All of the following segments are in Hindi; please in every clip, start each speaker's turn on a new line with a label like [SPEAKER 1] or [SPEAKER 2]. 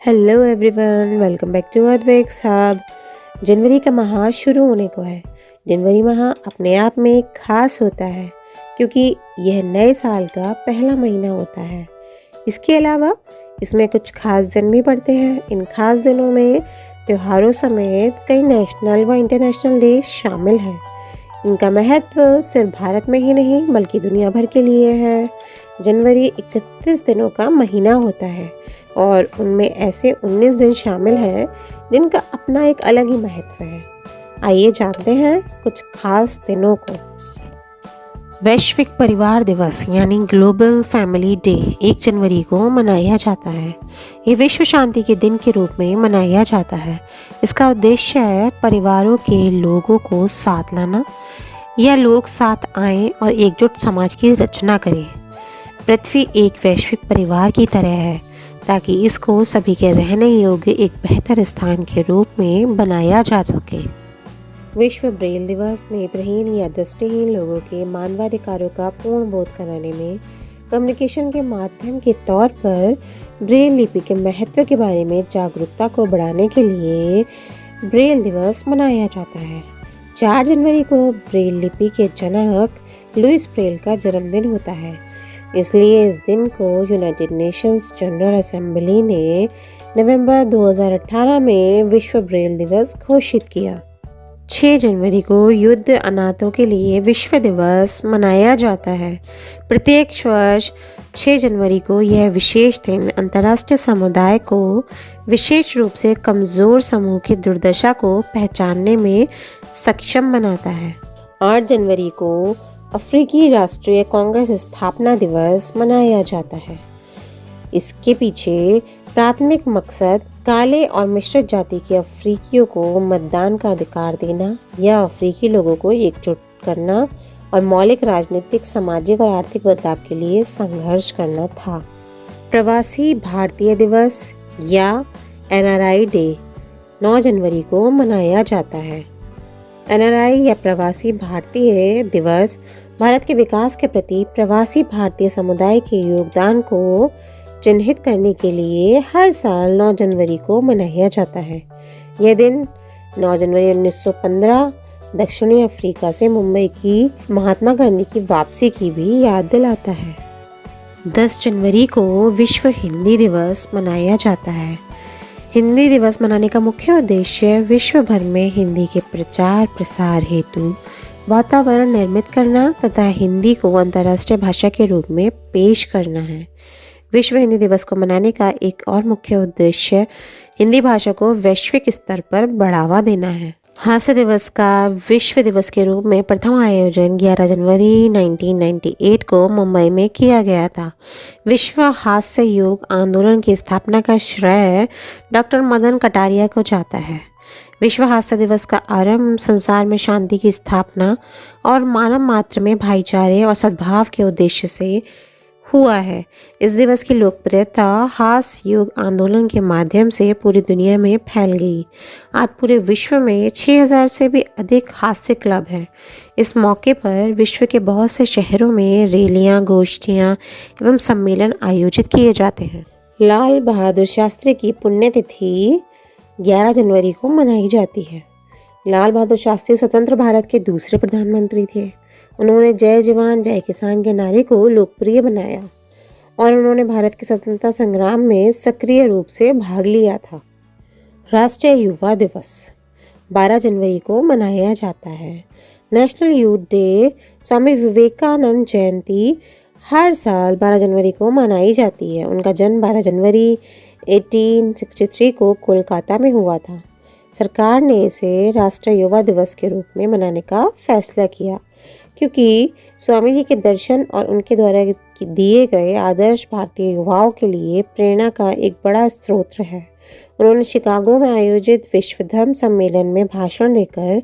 [SPEAKER 1] Hello everyone, welcome back to Advaix hub. जनवरी का माह शुरू होने को है। जनवरी माह अपने आप में खास होता है क्योंकि यह नए साल का पहला महीना होता है। इसके अलावा इसमें कुछ खास दिन भी पड़ते हैं। इन खास दिनों में त्योहारों समेत कई नेशनल व इंटरनेशनल डे शामिल हैं। इनका महत्व सिर्फ भारत में ही नहीं बल्कि दुनिया भर के लिए है। जनवरी 31 दिनों का महीना होता है और उनमें ऐसे 19 दिन शामिल हैं जिनका अपना एक अलग ही महत्व है। आइए जानते हैं कुछ खास दिनों को। वैश्विक परिवार दिवस यानी ग्लोबल फैमिली डे 1 जनवरी को मनाया जाता है। ये विश्व शांति के दिन के रूप में मनाया जाता है। इसका उद्देश्य है परिवारों के लोगों को साथ लाना या लोग साथ आएं और एकजुट समाज की रचना करें। पृथ्वी एक वैश्विक परिवार की तरह है ताकि इसको सभी के रहने योग्य एक बेहतर स्थान के रूप में बनाया जा सके। विश्व ब्रेल दिवस नेत्रहीन या दृष्टिहीन लोगों के मानवाधिकारों का पूर्ण बोध कराने में कम्युनिकेशन के माध्यम के तौर पर ब्रेल लिपि के महत्व के बारे में जागरूकता को बढ़ाने के लिए ब्रेल दिवस मनाया जाता है। 4 जनवरी को ब्रेल लिपि के जनक लुईस ब्रेल का जन्मदिन होता है, इसलिए इस दिन को यूनाइटेड नेशंस जनरल असेंबली ने नवंबर 2018 में विश्व ब्रेल दिवस घोषित किया। 6 जनवरी को युद्ध अनाथों के लिए विश्व दिवस मनाया जाता है। प्रत्येक वर्ष 6 जनवरी को यह विशेष दिन अंतर्राष्ट्रीय समुदाय को विशेष रूप से कमज़ोर समूह की दुर्दशा को पहचानने में सक्षम बनाता है। 8 जनवरी को अफ्रीकी राष्ट्रीय कांग्रेस स्थापना दिवस मनाया जाता है। इसके पीछे प्राथमिक मकसद काले और मिश्रित जाति के अफ्रीकियों को मतदान का अधिकार देना या अफ्रीकी लोगों को एकजुट करना और मौलिक राजनीतिक, सामाजिक और आर्थिक बदलाव के लिए संघर्ष करना था। प्रवासी भारतीय दिवस या NRI डे 9 जनवरी को मनाया जाता है। NRI या प्रवासी भारतीय दिवस भारत के विकास के प्रति प्रवासी भारतीय समुदाय के योगदान को चिन्हित करने के लिए हर साल 9 जनवरी को मनाया जाता है। यह दिन 9 जनवरी 1915 दक्षिणी अफ्रीका से मुंबई की महात्मा गांधी की वापसी की भी याद दिलाता है। 10 जनवरी को विश्व हिंदी दिवस मनाया जाता है। हिंदी दिवस मनाने का मुख्य उद्देश्य विश्व भर में हिंदी के प्रचार प्रसार हेतु वातावरण निर्मित करना तथा हिंदी को अंतर्राष्ट्रीय भाषा के रूप में पेश करना है। विश्व हिंदी दिवस को मनाने का एक और मुख्य उद्देश्य हिंदी भाषा को वैश्विक स्तर पर बढ़ावा देना है। हास्य दिवस का विश्व दिवस के रूप में प्रथम आयोजन 11 जनवरी 1998 को मुंबई में किया गया था। विश्व हास्य योग आंदोलन की स्थापना का श्रेय डॉक्टर मदन कटारिया को जाता है। विश्व हास्य दिवस का आरंभ संसार में शांति की स्थापना और मानव मात्र में भाईचारे और सद्भाव के उद्देश्य से हुआ है। इस दिवस की लोकप्रियता हास्य योग आंदोलन के माध्यम से पूरी दुनिया में फैल गई। आज पूरे विश्व में 6000 से भी अधिक हास्य क्लब हैं। इस मौके पर विश्व के बहुत से शहरों में रैलियां, गोष्ठियां एवं सम्मेलन आयोजित किए जाते हैं। लाल बहादुर शास्त्री की पुण्यतिथि 11 जनवरी को मनाई जाती है। लाल बहादुर शास्त्री स्वतंत्र भारत के दूसरे प्रधानमंत्री थे। उन्होंने जय जवान जय किसान के नारे को लोकप्रिय बनाया और उन्होंने भारत के स्वतंत्रता संग्राम में सक्रिय रूप से भाग लिया था। राष्ट्रीय युवा दिवस 12 जनवरी को मनाया जाता है। National youth day Swami Vivekananda जयंती हर साल 12 जनवरी को मनाई जाती है। उनका जन्म 12 जनवरी 1863 को कोलकाता में हुआ था। सरकार ने इसे राष्ट्रीय युवा दिवस के रूप में मनाने का फैसला किया क्योंकि स्वामी जी के दर्शन और उनके द्वारा दिए गए आदर्श भारतीय युवाओं के लिए प्रेरणा का एक बड़ा स्रोत है। उन्होंने शिकागो में आयोजित विश्व धर्म सम्मेलन में भाषण देकर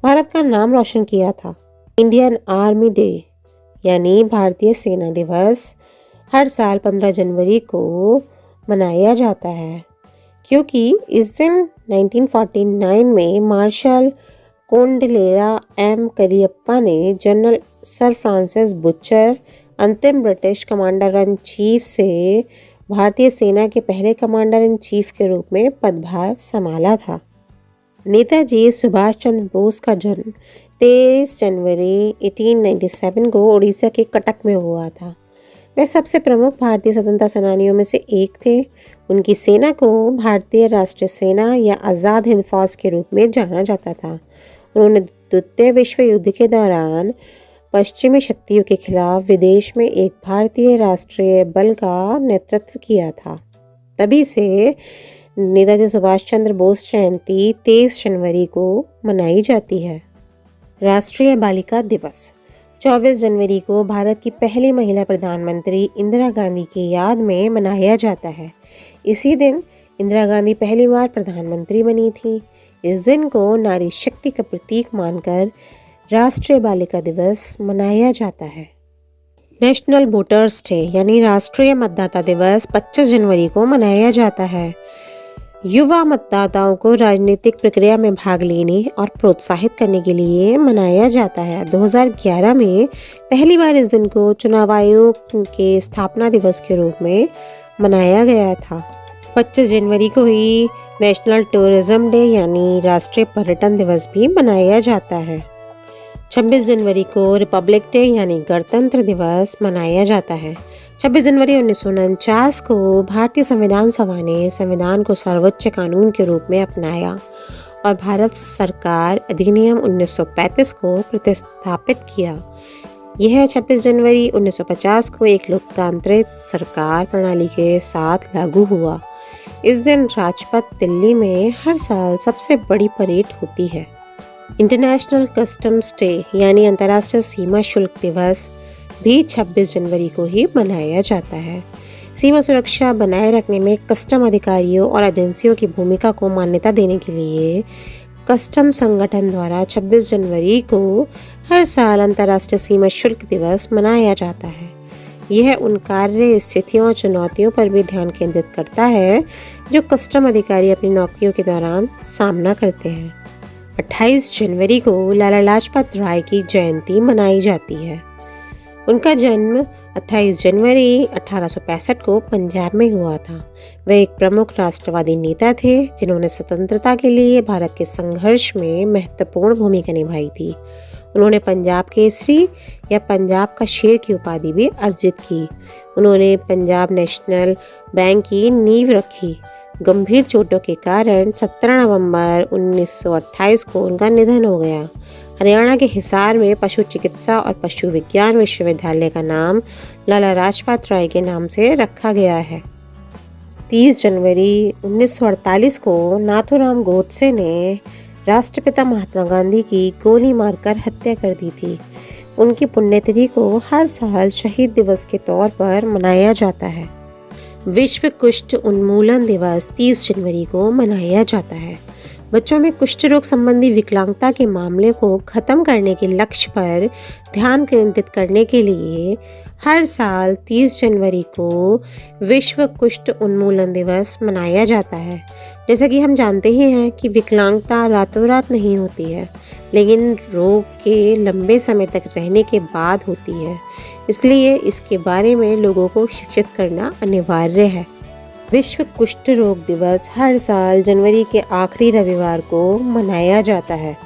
[SPEAKER 1] भारत का नाम रोशन किया था। इंडियन आर्मी डे यानी भारतीय सेना दिवस हर साल 15 जनवरी को मनाया जाता है क्योंकि इस दिन 1949 में मार्शल कोंडलेरा एम करियप्पा ने जनरल सर फ्रांसिस बुचर, अंतिम ब्रिटिश कमांडर इन चीफ से भारतीय सेना के पहले कमांडर इन चीफ के रूप में पदभार संभाला था। नेताजी सुभाष चंद्र बोस का जन्म 23 जनवरी 1897 को उड़ीसा के कटक में हुआ था। वे सबसे प्रमुख भारतीय स्वतंत्रता सेनानियों में से एक थे। उनकी सेना को भारतीय राष्ट्रीय सेना या आज़ाद हिंद फौज के रूप में जाना जाता था। उन्होंने द्वितीय विश्व युद्ध के दौरान पश्चिमी शक्तियों के खिलाफ विदेश में एक भारतीय राष्ट्रीय बल का नेतृत्व किया था। तभी से नेताजी सुभाष चंद्र बोस जयंती 23 जनवरी को मनाई जाती है। राष्ट्रीय बालिका दिवस 24 जनवरी को भारत की पहली महिला प्रधानमंत्री इंदिरा गांधी की याद में मनाया जाता है। इसी दिन इंदिरा गांधी पहली बार प्रधानमंत्री बनी थी। इस दिन को नारी शक्ति का प्रतीक मानकर राष्ट्रीय बालिका दिवस मनाया जाता है। नेशनल वोटर्स डे यानी राष्ट्रीय मतदाता दिवस 25 जनवरी को मनाया जाता है। युवा मतदाताओं को राजनीतिक प्रक्रिया में भाग लेने और प्रोत्साहित करने के लिए मनाया जाता है। 2011 में पहली बार इस दिन को चुनाव आयोग के स्थापना दिवस के रूप में मनाया गया था। 25 जनवरी को ही नेशनल टूरिज्म डे यानी राष्ट्रीय पर्यटन दिवस भी मनाया जाता है। 26 जनवरी को रिपब्लिक डे यानी गणतंत्र दिवस मनाया जाता है। 26 जनवरी 1949 को भारतीय संविधान सभा ने संविधान को सर्वोच्च कानून के रूप में अपनाया और भारत सरकार अधिनियम 1935 को प्रतिस्थापित किया। यह 26 जनवरी 1950 को एक लोकतांत्रिक सरकार प्रणाली के साथ लागू हुआ। इस दिन राजपथ दिल्ली में हर साल सबसे बड़ी परेड होती है। इंटरनेशनल कस्टम्स डे यानी अंतर्राष्ट्रीय सीमा शुल्क दिवस भी 26 जनवरी को ही मनाया जाता है। सीमा सुरक्षा बनाए रखने में कस्टम अधिकारियों और एजेंसियों की भूमिका को मान्यता देने के लिए कस्टम संगठन द्वारा 26 जनवरी को हर साल अंतर्राष्ट्रीय सीमा शुल्क दिवस मनाया जाता है। यह उन कार्य स्थितियों और चुनौतियों पर भी ध्यान केंद्रित करता है जो कस्टम अधिकारी अपनी नौकरियों के दौरान सामना करते हैं। 28 जनवरी को लाला लाजपत राय की जयंती मनाई जाती है। उनका जन्म 28 जनवरी 1865 को पंजाब में हुआ था। वे एक प्रमुख राष्ट्रवादी नेता थे जिन्होंने स्वतंत्रता के लिए भारत के संघर्ष में महत्वपूर्ण भूमिका निभाई थी। उन्होंने पंजाब केसरी या पंजाब का शेर की उपाधि भी अर्जित की। उन्होंने पंजाब नेशनल बैंक की नींव रखी। गंभीर चोटों के कारण 17 नवंबर 1928 को उनका निधन हो गया। हरियाणा के हिसार में पशु चिकित्सा और पशु विज्ञान विश्वविद्यालय का नाम लाला लाजपत राय के नाम से रखा गया है। 30 जनवरी 1948 को नाथूराम गोडसे ने राष्ट्रपिता महात्मा गांधी की गोली मारकर हत्या कर दी थी। उनकी पुण्यतिथि को हर साल शहीद दिवस के तौर पर मनाया जाता है। विश्व कुष्ठ उन्मूलन दिवस 30 जनवरी को मनाया जाता है। बच्चों में कुष्ठ रोग संबंधी विकलांगता के मामले को खत्म करने के लक्ष्य पर ध्यान केंद्रित करने के लिए हर साल 30 जनवरी को विश्व कुष्ठ उन्मूलन दिवस मनाया जाता है। जैसा कि हम जानते ही हैं कि विकलांगता रातों रात नहीं होती है, लेकिन रोग के लंबे समय तक रहने के बाद होती है। इसलिए इसके बारे में लोगों को शिक्षित करना अनिवार्य है। विश्व कुष्ठ रोग दिवस हर साल जनवरी के आखिरी रविवार को मनाया जाता है।